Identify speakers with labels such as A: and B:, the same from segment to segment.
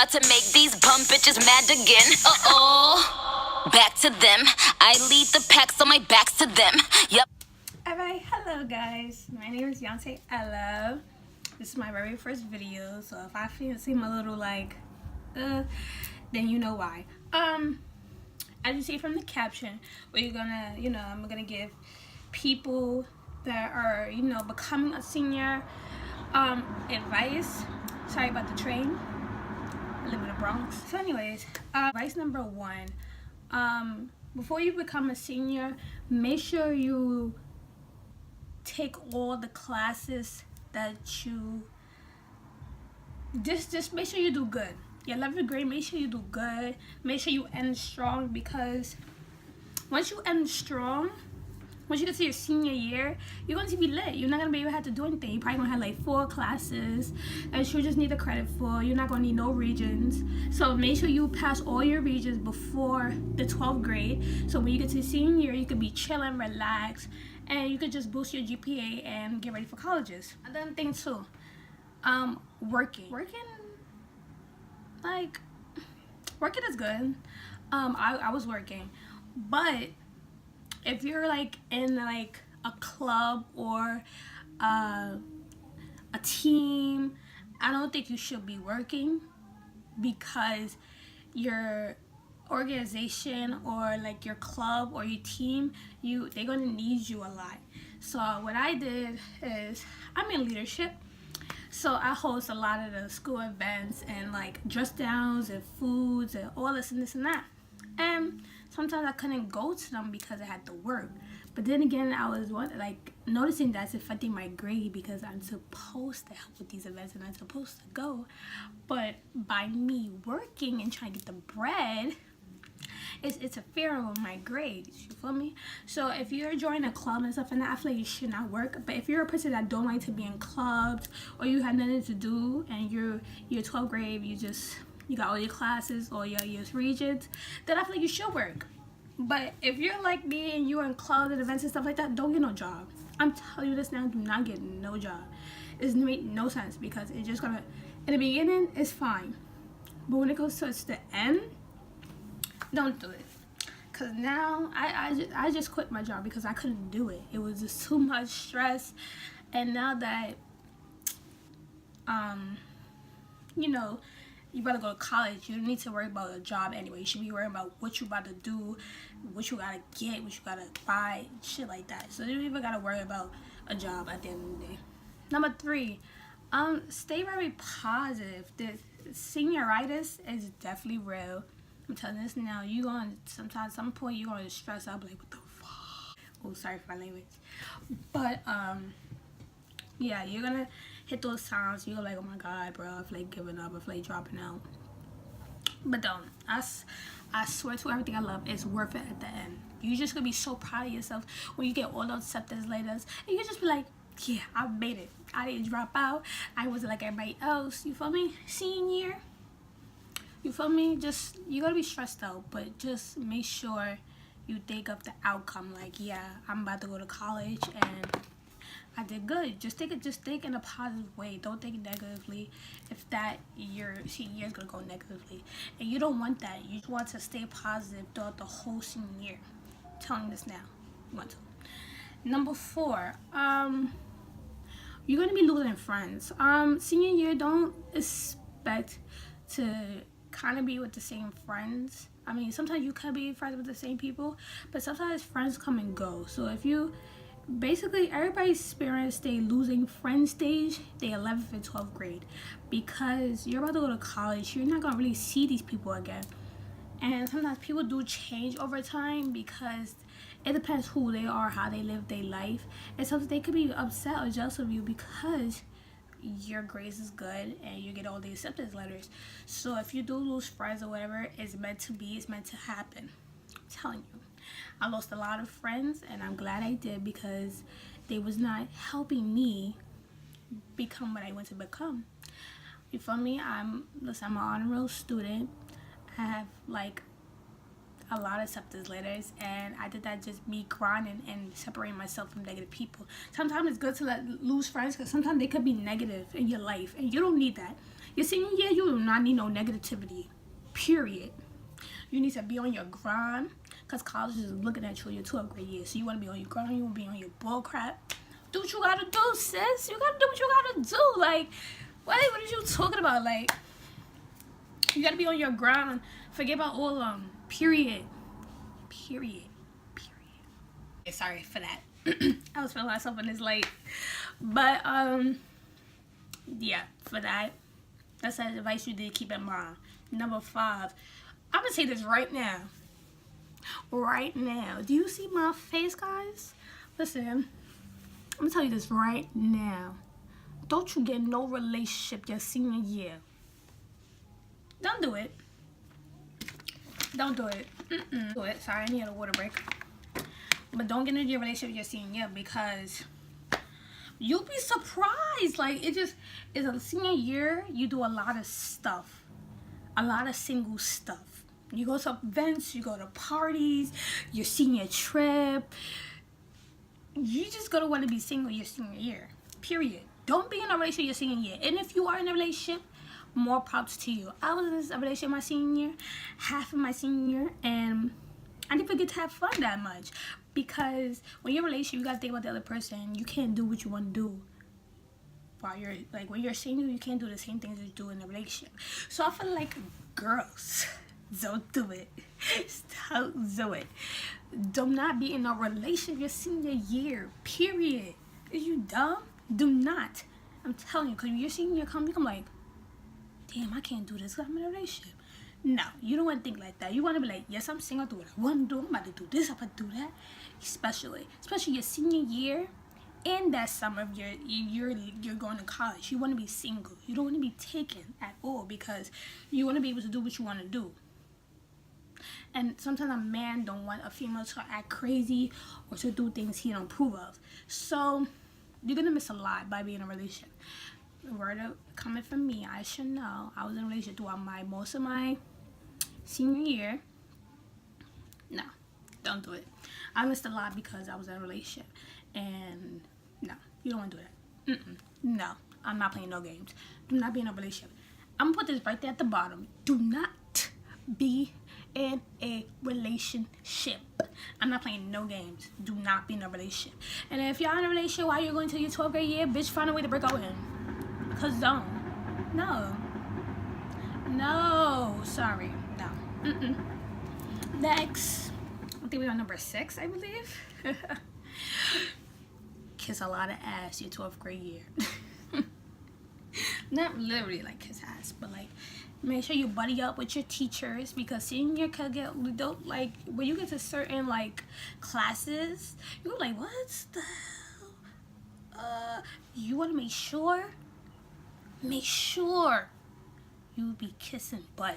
A: about to make these bum bitches mad again. Uh-oh. Back to them. I lead the pack, so my back's to them. Yep.
B: Alright, hello guys. My name is Yantaa.Ella. This is my very first video, so if I seem a little like, then you know why. As you see from the caption, we're gonna, I'm gonna give people that are, becoming a senior, advice. Sorry about the train. I live in the Bronx. So anyways, advice number one, before you become a senior, make sure you take all the classes that you, just make sure you do good. Your 11th grade, make sure you do good. Make sure you end strong, because once you end strong, once you get to your senior year, you're going to be lit. You're not going to be able to have to do anything. You're probably going to have like 4 classes that you just need the credit for. You're not going to need no regions. So make sure you pass all your regions before the 12th grade. So when you get to the senior year, you can be chilling, relax, and you could just boost your GPA and get ready for colleges. Another thing too, working is good. I was working, but if you're like in like a club or a team, I don't think you should be working, because your organization or like your club or your team, they're gonna need you a lot. So what I did is, I'm in leadership, so I host a lot of the school events and like dress downs and foods and all this and this and that. And sometimes I couldn't go to them because I had to work. But then again, I was noticing that's affecting my grade, because I'm supposed to help with these events and I'm supposed to go. But by me working and trying to get the bread, it's interfering with my grades. You feel me? So if you're joining a club and stuff and that, I feel like you should not work. But if you're a person that don't like to be in clubs, or you have nothing to do and you're 12th grade, you got all your classes or your regions, then I feel like you should work. But if you're like me and you're in clubs and events and stuff like that, don't get no job. I'm telling you this now, do not get no job. It's make no sense, because it's just gonna, in the beginning, it's fine. But when it goes towards the end, don't do it. Cause now I just quit my job because I couldn't do it. It was just too much stress. And now that you about to go to college, you don't need to worry about a job anyway. You should be worrying about what you about to do, what you gotta get, what you gotta buy, shit like that. So you don't even gotta worry about a job at the end of the day. Number 3, stay very positive. The senioritis is definitely real. I'm telling you this now. You gonna sometimes, some point, you're gonna stress out, like, what the fuck? Oh, sorry for my language. But yeah, you're gonna hit those times. You're like, oh my god, bro, I feel like giving up. I feel like dropping out. But don't. I swear to everything I love, it's worth it at the end. You're just gonna be so proud of yourself when you get all those acceptance letters, and you just be like, yeah, I made it. I didn't drop out. I wasn't like everybody else. You feel me? Senior year. You feel me? Just, you gotta be stressed out, but just make sure you think of the outcome. Like, yeah, I'm about to go to college and I did good. Just think in a positive way. Don't think negatively if that your senior year is gonna go negatively. And you don't want that. You just want to stay positive throughout the whole senior year. I'm telling you this now. You want to. Number 4, you're gonna be losing friends. Senior year, don't expect to kind of be with the same friends. I mean, sometimes you can be friends with the same people, but sometimes friends come and go. So if you, basically everybody experienced they losing friend stage, they 11th and 12th grade, because you're about to go to college. You're not gonna really see these people again, and sometimes people do change over time, because it depends who they are, how they live their life, and sometimes they could be upset or jealous of you because your grades is good and you get all the acceptance letters. So if you do lose friends or whatever, it's meant to be, it's meant to happen. I'm telling you, I lost a lot of friends, and I'm glad I did, because they was not helping me become what I want to become. You feel me? I'm an honor roll student. I have like a lot of acceptance letters, and I did that just me grinding and separating myself from negative people. Sometimes it's good to lose friends, because sometimes they could be negative in your life, and you don't need that. Your senior year, you do not need no negativity. Period. You need to be on your grind, because college is looking at you in your 12th grade year. So you want to be on your grind, you want to be on your bull crap. Do what you gotta do, sis. You gotta do what you gotta do. Like, what are you talking about? Like, you gotta be on your grind. Forget about all period. Period. Sorry for that. I was feeling myself in this light. But yeah, for that. That's the advice you did keep in mind. Number 5. I'm gonna say this right now. Right now. Do you see my face, guys? Listen, I'm gonna tell you this right now. Don't you get no relationship your senior year. Don't do it. Don't do it. Do it. Sorry, I need a water break. But don't get into your relationship your senior year, because you'll be surprised. Like, it's a senior year, you do a lot of stuff. A lot of single stuff. You go to events, you go to parties, your senior trip. You just gonna want to be single your senior year. Period. Don't be in a relationship your senior year. And if you are in a relationship, more props to you. I was in a relationship my senior year, half of my senior year, and I didn't forget to have fun that much. Because when you're in a relationship, you gotta think about the other person. You can't do what you want to do. While you're, like, when you're single, you can't do the same things as you do in a relationship. So I feel like, girls, don't do it. Don't do it. Do not be in a relationship your senior year. Period. Are you dumb? Do not. I'm telling you, because when your senior year comes, you come like, damn, I can't do this because I'm in a relationship. No, you don't want to think like that. You want to be like, yes, I'm single, do what I want to do. I'm about to do this, I'm about to do that. Especially your senior year and that summer of you're going to college. You want to be single. You don't want to be taken at all, because you want to be able to do what you want to do. And sometimes a man don't want a female to act crazy or to do things he don't approve of. So you're going to miss a lot by being in a relationship. Word up, coming from me, I should know. I was in a relationship throughout most of my senior year. No, don't do it. I missed a lot because I was in a relationship. And no, you don't want to do that. No, I'm not playing no games. Do not be in a relationship. I'm going to put this right there at the bottom. Do not be in a relationship. I'm not playing no games. Do not be in a relationship. And if y'all in a relationship while you're going to your 12th grade year, bitch, find a way to break up with him. Because don't. No. No. Sorry. No. Next. I think we're on number 6, I believe. Kiss a lot of ass your 12th grade year. Not literally like kiss ass, but like make sure you buddy up with your teachers, because senior could get, don't, like, when you get to certain like classes, you're like, what the hell? You want to make sure you be kissing butt.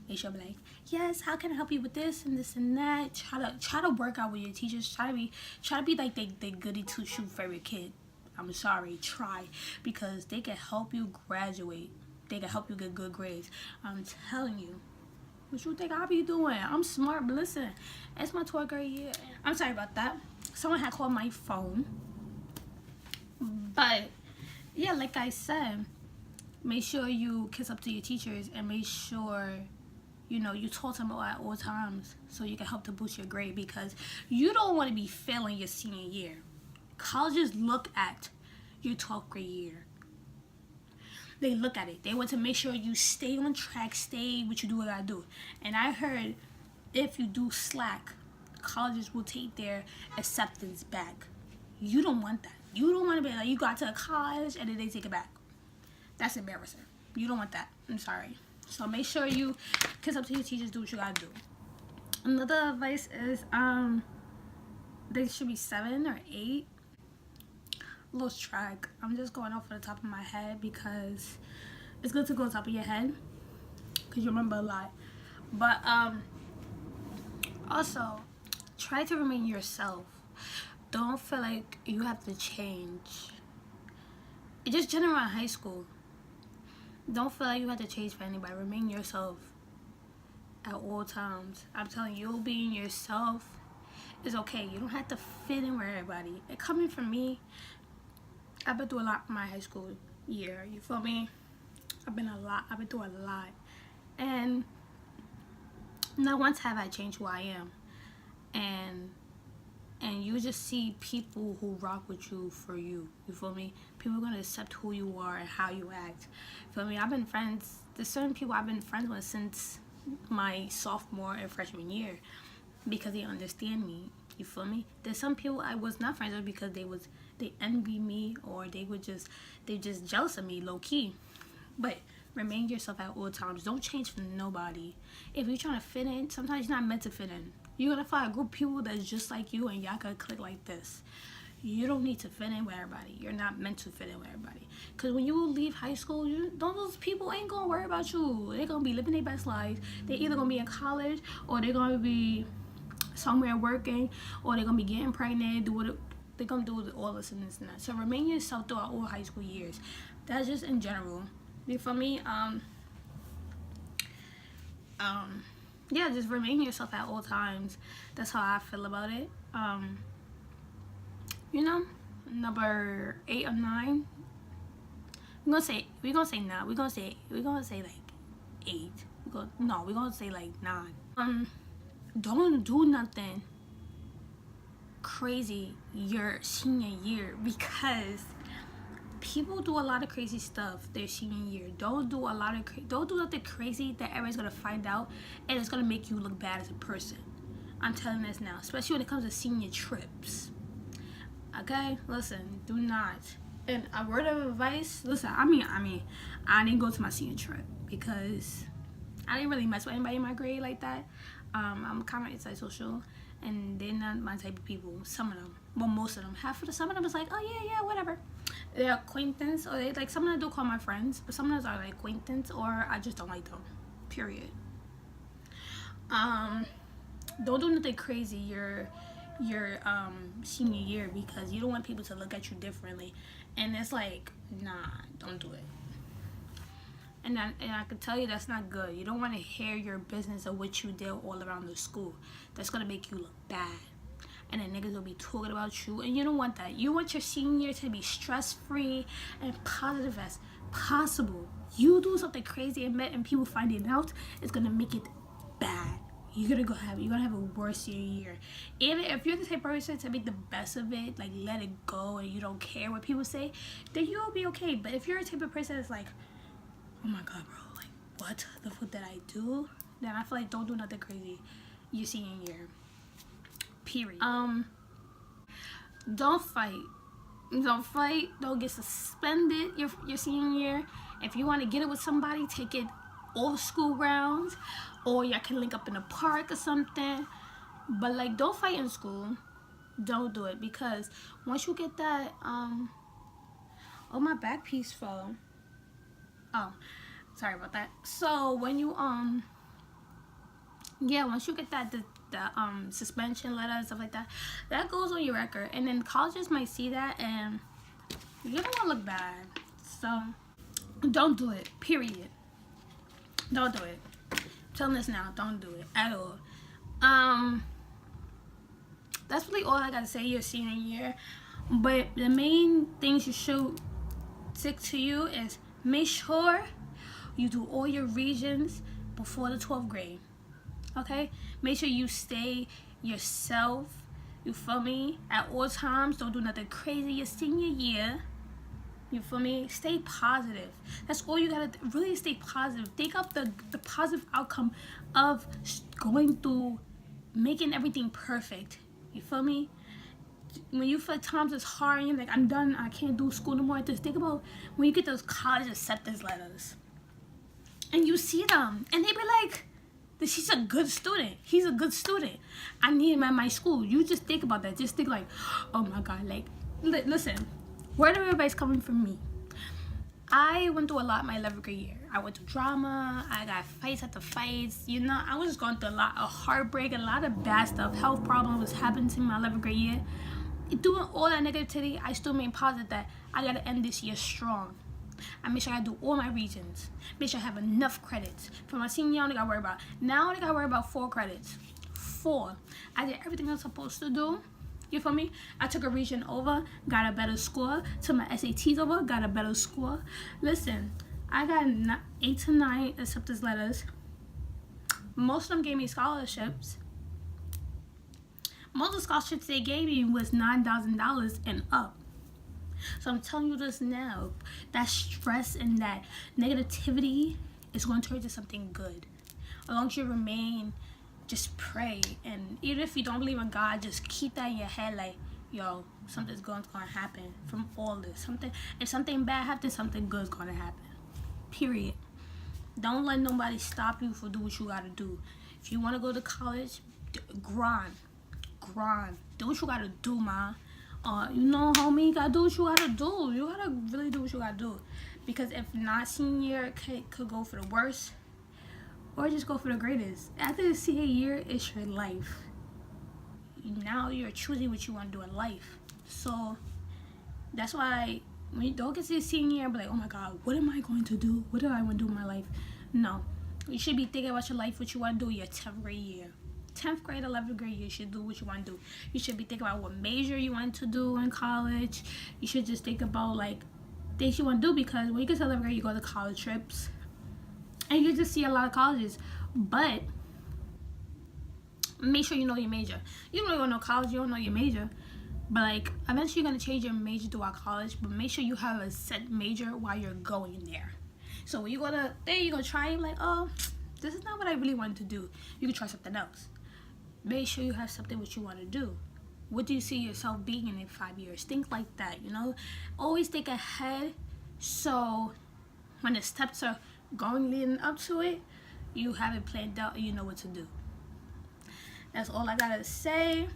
B: Make sure be like, yes, how can I help you with this and this and that. Try to work out with your teachers. Try to be like they goody two shoe for your kid. I'm sorry, try, because they can help you graduate. They can help you get good grades. I'm telling you. What you think I be doing? I'm smart, but listen, it's my 12th grade year. I'm sorry about that. Someone had called my phone. But yeah, like I said, make sure you kiss up to your teachers, and make sure you talk to them at all times so you can help to boost your grade, because you don't want to be failing your senior year. Colleges look at your 12th grade year. They look at it. They want to make sure you stay on track, stay what you do what you gotta do. And I heard if you do slack, colleges will take their acceptance back. You don't want that. You don't want to be like, you got to college and then they take it back. That's embarrassing. You don't want that. I'm sorry. So make sure you kiss up to your teachers, do what you gotta do. Another advice is they should be 7 or 8. Lost track. I'm just going off the top of my head because it's good to go on top of your head because you remember a lot. But also try to remain yourself. Don't feel like you have to change. It's just general in high school. Don't feel like you have to change for anybody. Remain yourself at all times. I'm telling you, being yourself is okay. You don't have to fit in with everybody. And coming from me, I've been through a lot in my high school year. You feel me? I've been through a lot. And not once have I changed who I am. And you just see people who rock with you for you. You feel me? People are gonna accept who you are and how you act. Feel me? There's certain people I've been friends with since my sophomore and freshman year because they understand me. You feel me? There's some people I was not friends with because they envy me, or they just jealous of me, low key. But remain yourself at all times. Don't change for nobody. If you're trying to fit in, sometimes you're not meant to fit in. You're gonna find a group of people that's just like you, and y'all gonna click like this. You don't need to fit in with everybody. You're not meant to fit in with everybody. Because when you leave high school, those people ain't gonna worry about you. They're gonna be living their best lives. They're either gonna be in college, or they're gonna be somewhere working, or they're gonna be getting pregnant. They're gonna do all this and this and that. So remain yourself throughout all high school years. That's just in general. You feel me? Yeah, just remain yourself at all times. That's how I feel about it. You know, number 8 or 9. We're gonna say 9. We're gonna say like 8. We're gonna say like 9. Don't do nothing crazy your senior year, because people do a lot of crazy stuff their senior year. Don't do nothing crazy that everybody's gonna find out, and it's gonna make you look bad as a person. I'm telling this now, especially when it comes to senior trips. Okay, listen, do not. And a word of advice, listen. I mean, I didn't go to my senior trip because I didn't really mess with anybody in my grade like that. I'm kind of antisocial, and they're not my type of people. Some of them, well, most of them. Some of them is like, oh yeah, whatever. They're acquaintance, or they like, some of them do call my friends, but some of them are like acquaintance, or I just don't like them. Period. Don't do nothing crazy your senior year, because you don't want people to look at you differently, and it's like, nah, don't do it. And I can tell you that's not good. You don't want to hear your business of what you did all around the school. That's gonna make you look bad, and then niggas will be talking about you, and you don't want that. You want your senior year to be stress-free and positive as possible. You do something crazy and people finding out, it's gonna make it bad. You're gonna have a worse senior year. Even if you're the type of person to make the best of it, like let it go, and you don't care what people say, then you'll be okay. But if you're a type of person that's like, oh my god, bro, like what the fuck did I do? Then I feel like don't do nothing crazy your senior year. Period. Don't fight. Don't get suspended your senior year. If you want to get it with somebody, take it off school grounds, or y'all can link up in a park or something. But like, don't fight in school. Don't do it, because once you get that, oh, my back piece fell. Oh, sorry about that. So when you once you get that the suspension letter and stuff like that, that goes on your record, and then colleges might see that, and you don't want to look bad. So don't do it. Period. Don't do it. I'm telling this now. Don't do it at all. That's really all I gotta say your senior year. But the main things you should stick to you is make sure you do all your regions before the 12th grade. Okay? Make sure you stay yourself. You feel me? At all times. Don't do nothing crazy your senior year. You feel me? Stay positive. That's all you gotta really stay positive. Think of the positive outcome of going through, making everything perfect. You feel me? When you feel times is hard and you're like, I'm done, I can't do school no more. Just think about when you get those college acceptance letters and you see them and they be like, she's a good student, he's a good student, I need him at my school. You just think about that. Just think like, oh my god, like, listen, where everybody's coming from me. I went through a lot my 11th grade year. I went through drama, I got fights after fights, you know, I was just going through a lot of heartbreak, a lot of bad stuff, health problems was happening to me my 11th grade year. Doing all that negativity, I still remain positive that I gotta end this year strong. I make sure I do all my regions. Make sure I have enough credits. For my senior year, I only gotta worry about, now I only gotta worry about 4 credits. 4. I did everything I was supposed to do. You feel me? I took a region over, got a better score. Took my SATs over, got a better score. Listen, I got 8 to 9 acceptance letters. Most of them gave me scholarships. Most of the scholarships they gave me was $9,000 and up. So I'm telling you this now. That stress and that negativity is going to turn into something good. As long as you remain, just pray. And even if you don't believe in God, just keep that in your head like, yo, something's going to happen from all this. If something bad happens, something good's going to happen. Period. Don't let nobody stop you from doing what you got to do. If you want to go to college, grind. Do what you got to do, man. You know, homie, you got to do what you got to do. You got to really do what you got to do. Because if not, senior year could go for the worst. Or just go for the greatest. After the senior year, it's your life. Now you're choosing what you want to do in life. So that's why when you don't get to the senior year and be like, oh my God, what am I going to do? What do I want to do in my life? No. You should be thinking about your life, what you want to do your 10th grade year. 10th grade, 11th grade, you should do what you want to do. You should be thinking about what major you want to do in college. You should just think about like things you want to do, because when you get to 11th grade, you go to college trips. And you just see a lot of colleges. But make sure you know your major. You don't really want to know college, you don't know your major. But like eventually you're going to change your major throughout college. But make sure you have a set major while you're going there. So when you go to there, you're going to try like, oh, this is not what I really wanted to do. You can try something else. Make sure you have something what you want to do. What do you see yourself being in 5 years? Think like that, you know. Always think ahead, so when the steps are going leading up to it, you have it planned out and you know what to do. That's all I gotta say.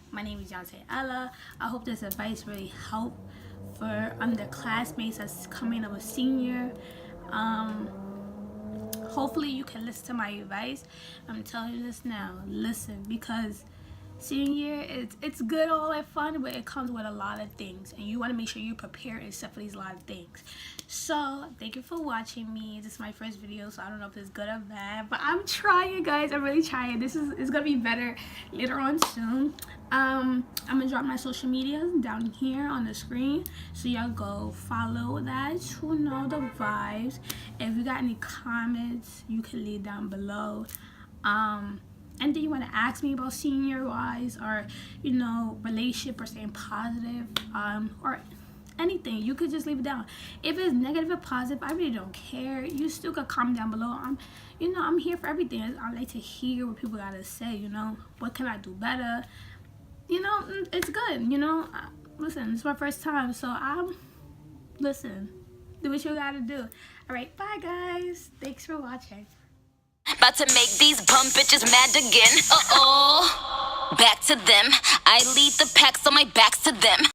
B: My name is Yantaa.Ella. I hope this advice really helped for underclassmates that's coming up a senior. Hopefully you can listen to my advice. I'm telling you this now. Listen, because senior year, it's good, all that fun, but it comes with a lot of things, and you want to make sure you're prepared and stuff for these lot of things. So thank you for watching me. This is my first video, so I don't know if it's good or bad, but I'm trying, guys. I'm really trying. It's gonna be better later on soon. I'm gonna drop my social media down here on the screen, so y'all go follow that to know the vibes. If you got any comments, you can leave down below. Anything you want to ask me about senior wise, or you know, relationship, or staying positive, or anything, you could just leave it down. If it's negative or positive, I really don't care. You still could comment down below. I'm here for everything. I like to hear what people gotta say. You know, what can I do better? You know, it's good. You know, listen, it's my first time, so listen, do what you gotta do. All right, bye guys. Thanks for watching.
A: About to make these bum bitches mad again. Uh-oh. Back to them. I lead the pack, so my back's to them.